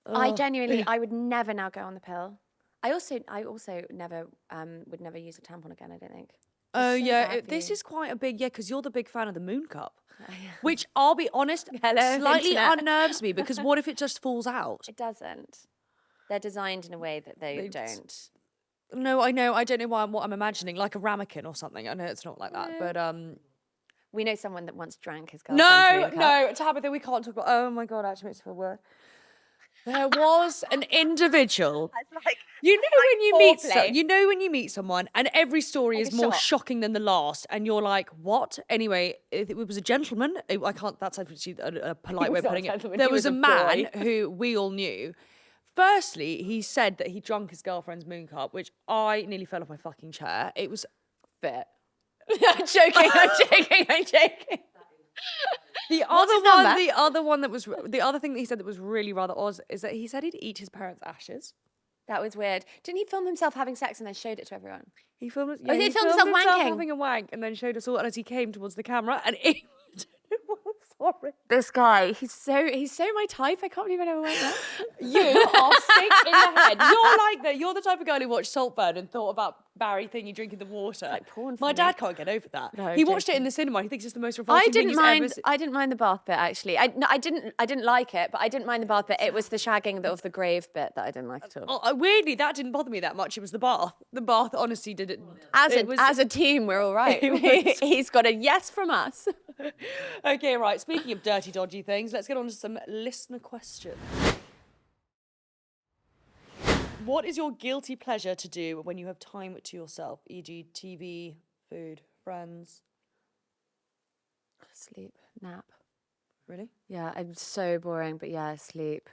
I genuinely, I would never now go on the pill. I also never would never use a tampon again. I don't think. Oh, It's so yeah. bad for This you. is quite a big, because you're the big fan of the moon cup. yeah. Which, I'll be honest, Hello, slightly internet. unnerves me, because what if it just falls out? It doesn't. They're designed in a way that they don't. No, I know. I don't know what I'm imagining, like a ramekin or something. I know it's not like that, but We know someone that once drank his girlfriend's moon cup. no, Tabitha, we can't talk about. Oh my god, actually makes me feel worse. There was an individual. Like, You know when you meet foreplay. you know when you meet someone and every story Like is a more shot. shocking than the last, and you're like, what? Anyway, it was a gentleman. I can't. That's actually a polite way of was not a putting it. gentleman, There he was was a a man boy. who we all knew. Firstly, he said that he drunk his girlfriend's moon cup, which I nearly fell off my fucking chair. It was Bit. I'm joking. I'm joking. I'm joking. the What's his other one. number? The other thing that he said that was really rather odd is that he said he'd eat his parents' ashes. That was weird. Didn't he film himself having sex and then showed it to everyone? He filmed it. Oh, he filmed himself wanking. having a wank, and then showed us all. And as he came towards the camera, and it, sorry, This guy, he's so my type. I can't believe I never went there. you are sick in the head. You're like that. You're the type of girl who watched Saltburn and thought about Barry Thingy drinking the water. like porn for My me. dad can't get over that. No, He watched it joking. in the cinema. He thinks it's the most revolting I thing didn't he's mind. ever seen. I didn't mind the bath bit actually. I didn't like it, but I didn't mind the bath bit. It was the shagging of the grave bit that I didn't like at all. Weirdly, that didn't bother me that much. It was the bath. The bath honestly did it. As a team, we're all right. It was- He's got a yes from us. Okay, right. Speaking of dirty, dodgy things, let's get on to some listener questions. What is your guilty pleasure to do when you have time to yourself, e.g., TV, food, friends? Sleep, nap. Really? Yeah, I'm so boring, but yeah, sleep.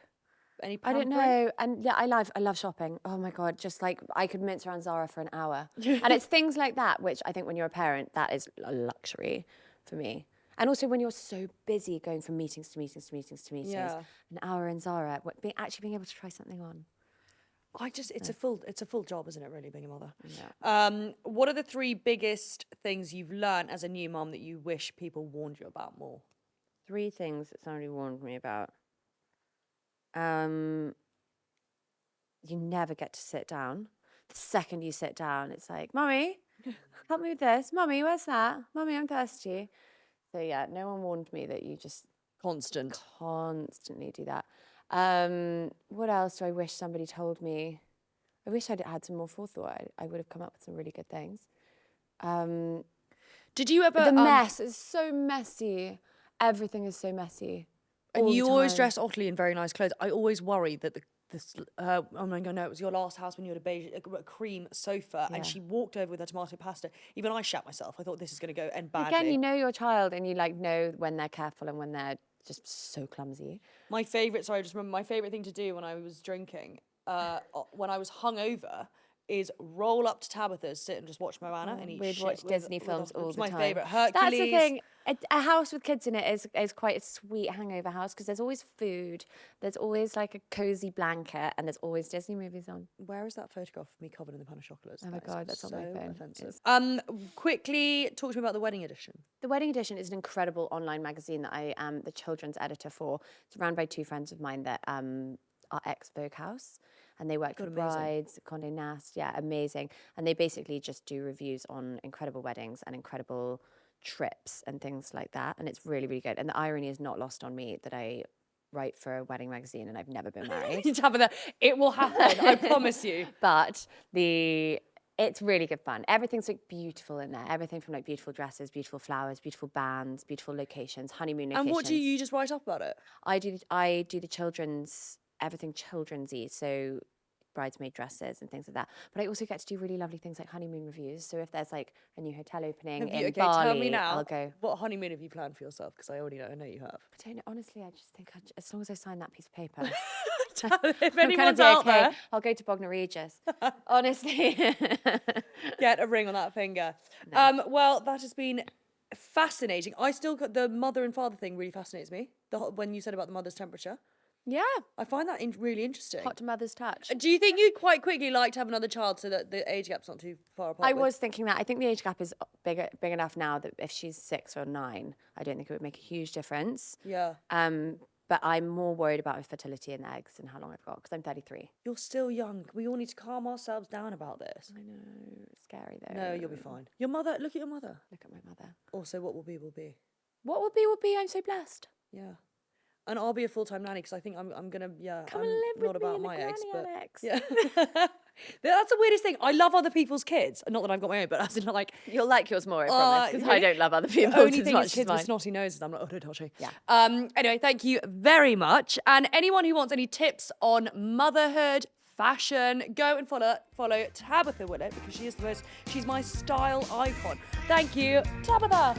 Any I don't pampering? know. And yeah, I love shopping. Oh my God. Just like I could mince around Zara for an hour. And it's things like that, which I think when you're a parent, that is a luxury for me. And also when you're so busy going from meetings to meetings to meetings to meetings, Yeah. an hour in Zara, actually being able to try something on. It's a full job, isn't it, really, being a mother? Yeah. What are the 3 biggest things you've learned as a new mum that you wish people warned you about more? 3 things that somebody warned me about. You never get to sit down. The second you sit down, it's like, Mummy, help me with this. Mummy, where's that? Mummy, I'm thirsty. So yeah, no one warned me that you just Constant. constantly do that. What else do I wish somebody told me? I wish I'd had some more forethought. I would have come up with some really good things. Did you ever... The mess is so messy. Everything is so messy. And all you the always time. dress oddly in very nice clothes. I always worry that oh my God, no, it was your last house when you had a cream sofa and Yeah. she walked over with her tomato pasta. Even I shat myself. I thought this is going to end badly. Again, you know your child and you like know when they're careful and when they're just so clumsy. My favourite, sorry, I just remember my favourite thing to do when I was drinking, when I was hungover, is roll up to Tabitha's, sit and just watch Moana and eat We'd shit. watch Disney films all It's the my time. favourite. Hercules. That's the thing. A house with kids in it is quite a sweet hangover house because there's always food, there's always like a cozy blanket, and there's always Disney movies on. Where is that photograph of me covered in the pan of chocolates? Oh my That is God, that's on my so phone. offensive. Quickly talk to me about the wedding edition. The Wedding Edition is an incredible online magazine that I am the children's editor for. It's run by 2 friends of mine that are ex-Vogue House. And they work God, with amazing. brides, Condé Nast, yeah, amazing. And they basically just do reviews on incredible weddings and incredible trips and things like that. And it's really, really good. And the irony is not lost on me that I write for a wedding magazine and I've never been married. Tabitha, it will happen. I promise you. But it's really good fun. Everything's like beautiful in there. Everything from like beautiful dresses, beautiful flowers, beautiful bands, beautiful locations, honeymoon locations. And what do you just write up about it? I do the children's, everything children's-y. So bridesmaid dresses and things like that. But I also get to do really lovely things like honeymoon reviews. So if there's like a new hotel opening in Bali, tell me now, I'll go. what honeymoon have you planned for yourself? Because I know you have. I don't know. Honestly, I just think as long as I sign that piece of paper. If I'm anyone's gonna be out there, I'll go to Bognor Regis. Honestly. get a ring on that finger. Well, that has been fascinating. I still got the mother and father thing really fascinates me. When you said about the mother's temperature. Yeah. I find that really interesting. Hot to mother's touch. Do you think you'd quite quickly like to have another child so that the age gap's not too far apart? I was thinking that. I think the age gap is big enough now that if she's 6 or 9, I don't think it would make a huge difference. Yeah. But I'm more worried about my fertility and eggs and how long I've got because I'm 33. You're still young. We all need to calm ourselves down about this. I know. It's scary though. No, you'll be fine. Your mother, look at your mother. Look at my mother. Also, what will be, will be. What will be, will be. I'm so blessed. Yeah. And I'll be a full-time nanny because I think I'm gonna, Come I'm and live not with about me my in the eggs, granny but annex. yeah. That's the weirdest thing. I love other people's kids. Not that I've got my own, but as in like, You'll like yours more, I promise, because I don't love other the people's only as thing much is as kids mine. with snotty noses. I'm like, oh, don't touch me. Yeah. Anyway, thank you very much. And anyone who wants any tips on motherhood, fashion, go and follow Tabitha Willett because she's my style icon. Thank you, Tabitha.